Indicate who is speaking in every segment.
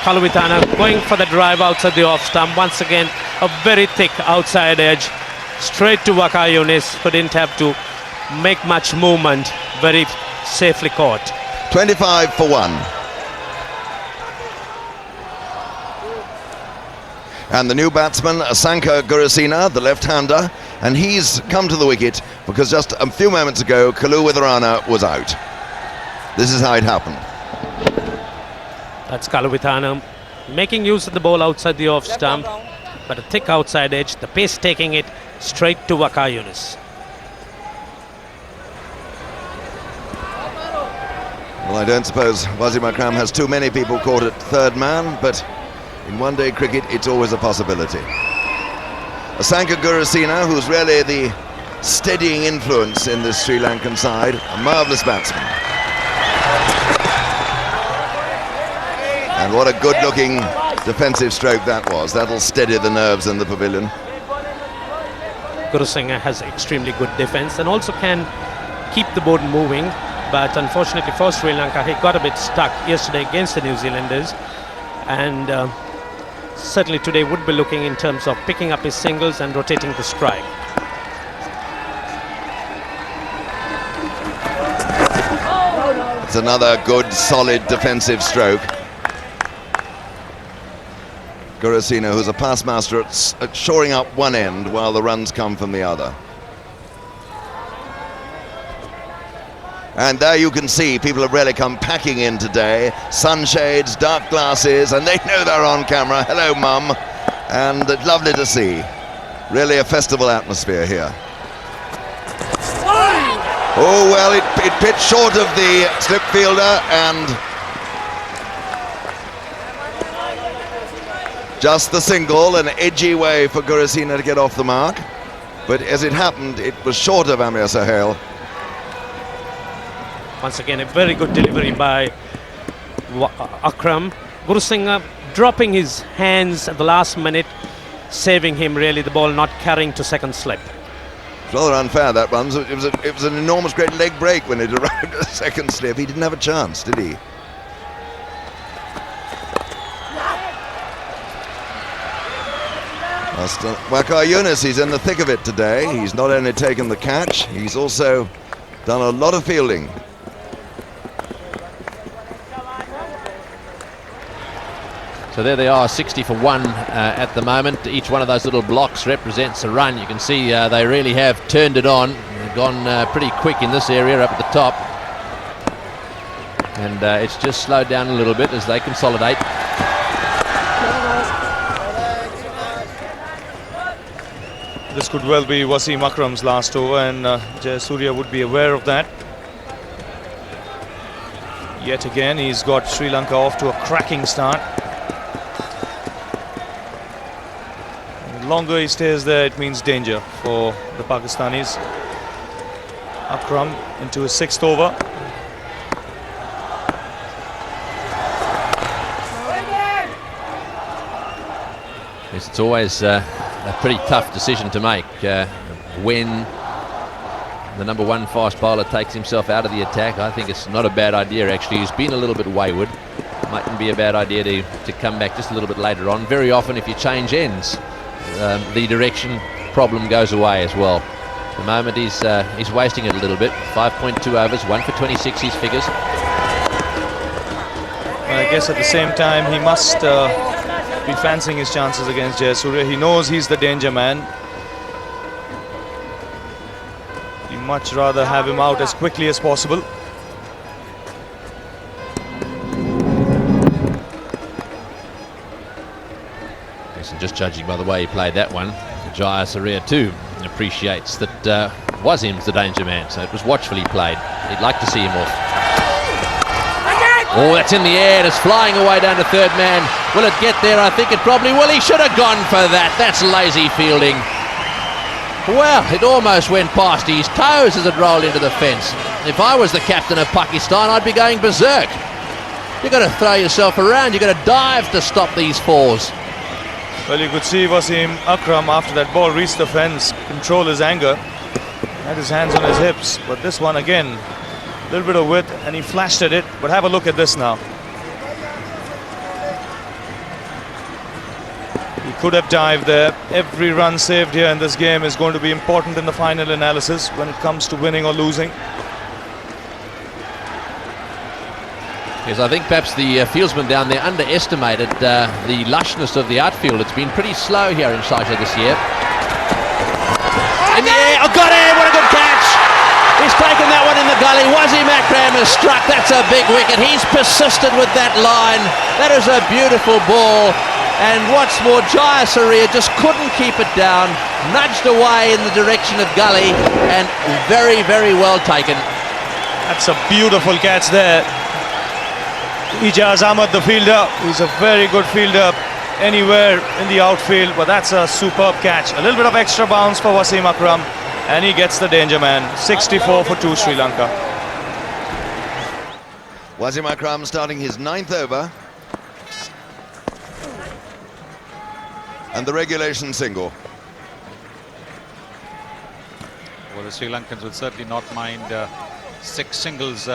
Speaker 1: Kaluvitana going for the drive outside the off stump. Once again, a very thick outside edge. Straight to Waka Yunis, who didn't have to make much movement. Very safely caught.
Speaker 2: 25 for 1. And the new batsman, Asanka Gurasena, the left-hander, and he's come to the wicket because just a few moments ago, Kalu Witharana was out. This is how it happened.
Speaker 1: That's Kaluvitana making use of the ball outside the off stump, but a thick outside edge, the pace taking it straight to Waka Yunis.
Speaker 2: Well, I don't suppose Wasim Akram has too many people caught at third man, but in one-day cricket, it's always a possibility. Asanka Gurasena, who's really the steadying influence in this Sri Lankan side, a marvellous batsman. And what a good-looking defensive stroke that was. That'll steady the nerves in the pavilion.
Speaker 1: Gurasena has extremely good defence and also can keep the board moving, but unfortunately for Sri Lanka, he got a bit stuck yesterday against the New Zealanders, and certainly today would be looking in terms of picking up his singles and rotating the strike.
Speaker 2: It's another good, solid defensive stroke. Gurasena, who's a pass master at shoring up one end while the runs come from the other. And there you can see people have really come packing in today. Sunshades, dark glasses, and they know they're on camera. Hello, Mum. And it's lovely to see. Really a festival atmosphere here. Oh, well, it pitched short of the slip fielder, and just the single, an edgy way for Gurasena to get off the mark. But as it happened, it was short of Amir Sohail.
Speaker 1: Once again, a very good delivery by Akram. Gurasena dropping his hands at the last minute, saving him really, the ball not carrying to second slip.
Speaker 2: It's rather unfair, that one. It was an enormous great leg break when it arrived at second slip. He didn't have a chance, did he? Waka Yunis, he's in the thick of it today. He's not only taken the catch, he's also done a lot of fielding.
Speaker 3: So there they are, 60 for 1 at the moment. Each one of those little blocks represents a run. You can see they really have turned it on. They've gone pretty quick in this area up at the top. And it's just slowed down a little bit as they consolidate.
Speaker 4: This could well be Wasim Akram's last over, and Jayasuriya would be aware of that. Yet again, he's got Sri Lanka off to a cracking start. The longer he stays there, it means danger for the Pakistanis. Akram into his 6th over.
Speaker 3: Yes, it's always a pretty tough decision to make when the number 1 fast bowler takes himself out of the attack. I think it's not a bad idea, actually. He's been a little bit wayward. Mightn't be a bad idea to come back just a little bit later on. Very often, if you change ends, the direction problem goes away as well. At the moment, he's wasting it a little bit. 5.2 overs, 1 for 26, his figures.
Speaker 4: Well, I guess at the same time, he must be fancying his chances against Jayasuriya. He knows he's the danger man. He'd much rather have him out as quickly as possible.
Speaker 3: Yes, and just judging by the way he played that one, Jayasuriya too appreciates that Wasim's the danger man, so it was watchfully played. He'd like to see him off. Oh, that's in the air, and it's flying away down to third man. Will it get there? I think it probably will. He should have gone for that. That's lazy fielding. Well, it almost went past his toes as it rolled into the fence. If I was the captain of Pakistan, I'd be going berserk. You've got to throw yourself around. You've got to dive to stop these falls.
Speaker 4: Well, you could see Wasim Akram, after that ball reached the fence, control his anger. Had his hands on his hips, but this one again, a little bit of width, and he flashed at it. But have a look at this now. He could have dived there. Every run saved here in this game is going to be important in the final analysis when it comes to winning or losing.
Speaker 3: Yes, I think perhaps the fieldsmen down there underestimated the lushness of the outfield. It's been pretty slow here in Sharjah this year. In the air, oh, got it! What a good catch! He's taken that one in the gully. Wasim Akram has struck. That's a big wicket. He's persisted with that line. That is a beautiful ball. And what's more, Jaya Surya just couldn't keep it down. Nudged away in the direction of gully, and very, very well taken.
Speaker 4: That's a beautiful catch there. Ijaz Ahmad, the fielder, he's a very good fielder anywhere in the outfield, but that's a superb catch. A little bit of extra bounce for Wasim Akram, and he gets the danger man. 64 for 2 Sri Lanka.
Speaker 2: Wasim Akram starting his 9th over. And the regulation single.
Speaker 5: Well, the Sri Lankans would certainly not mind 6 singles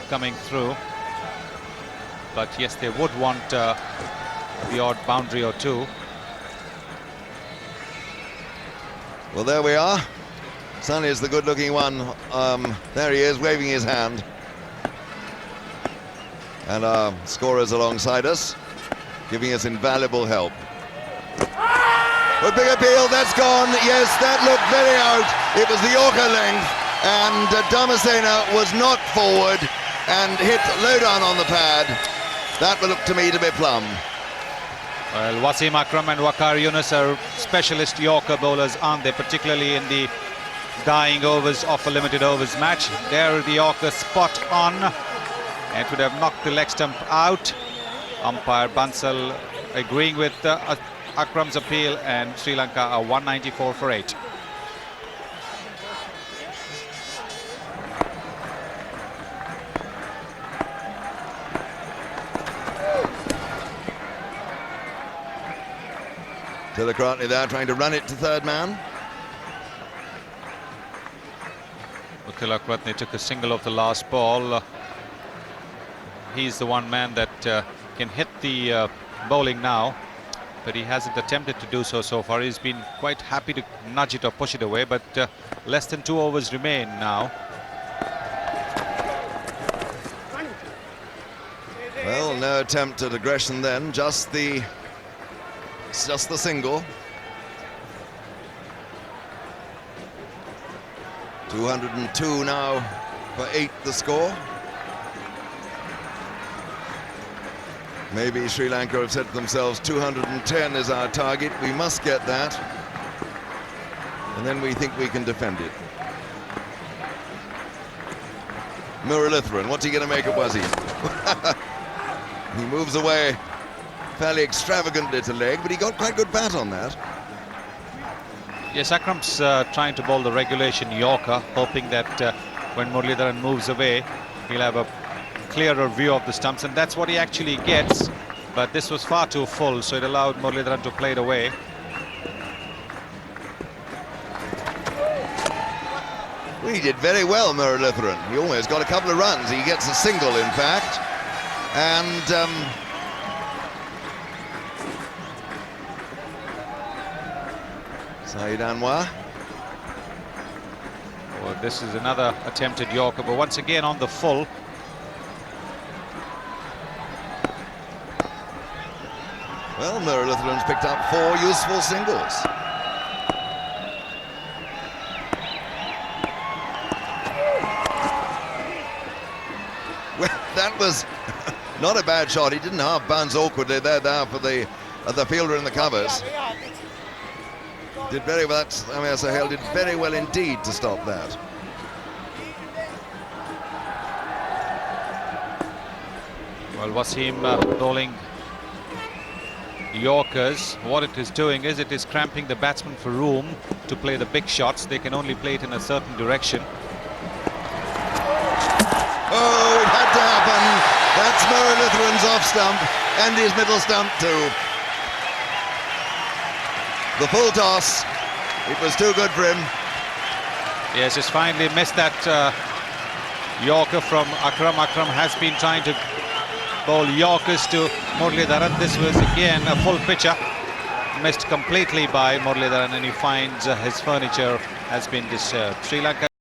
Speaker 5: coming through. But yes, they would want the odd boundary or 2.
Speaker 2: Well, there we are. Sunny is the good-looking one. There he is, waving his hand. And our scorers alongside us, giving us invaluable help. But big appeal, that's gone. Yes, that looked very out. It was the Yorker length, and Damasena was not forward and hit low down on the pad. That will look to me to be plumb.
Speaker 5: Well, Wasim Akram and Waqar Yunus are specialist Yorker bowlers, aren't they? Particularly in the dying overs of a limited overs match. There the Yorker spot on. And it would have knocked the leg stump out. Umpire Bansal agreeing with Akram's appeal, and Sri Lanka are 194 for 8.
Speaker 2: Tilakratne there trying to run it to third man.
Speaker 5: Tilakratne took a single off the last ball. He's the one man that can hit the bowling now, but he hasn't attempted to do so far. He's been quite happy to nudge it or push it away, but less than 2 overs remain now.
Speaker 2: Well, no attempt at aggression then, just the single. 202 now for 8 the score. Maybe Sri Lanka have said to themselves 210 is our target, we must get that, and then we think we can defend it. Muralitharan, what's he going to make of Wasim? He moves away fairly extravagantly to leg, but he got quite good bat on that.
Speaker 5: Yes, Akram's trying to bowl the regulation Yorker, hoping that when Muralitharan moves away, he'll have a clearer view of the stumps, and that's what he actually gets. But this was far too full, so it allowed Muralitharan to play it away.
Speaker 2: Well, he did very well, Muralitharan. He almost got a couple of runs. He gets a single, in fact. And Saeed Anwar.
Speaker 5: Well, this is another attempted Yorker, but once again on the full.
Speaker 2: Well, Muralitharan's picked up 4 useful singles. Well, that was not a bad shot. He didn't half bounce awkwardly there for the fielder in the covers. Did very well. Amir Sahel did very well indeed to stop that.
Speaker 5: Well, Wasim bowling Yorkers. What it is doing is it is cramping the batsman for room to play the big shots. They can only play it in a certain direction.
Speaker 2: Oh, it had to happen. That's Muralitharan's off stump and his middle stump too. The full toss. It was too good for him.
Speaker 5: Yes, he's finally missed that Yorker from Akram. Akram has been trying to bowl Yorkers to Muralitharan. This was again a full pitcher. missed completely by Muralidharan, and he finds his furniture has been disturbed. Sri Lanka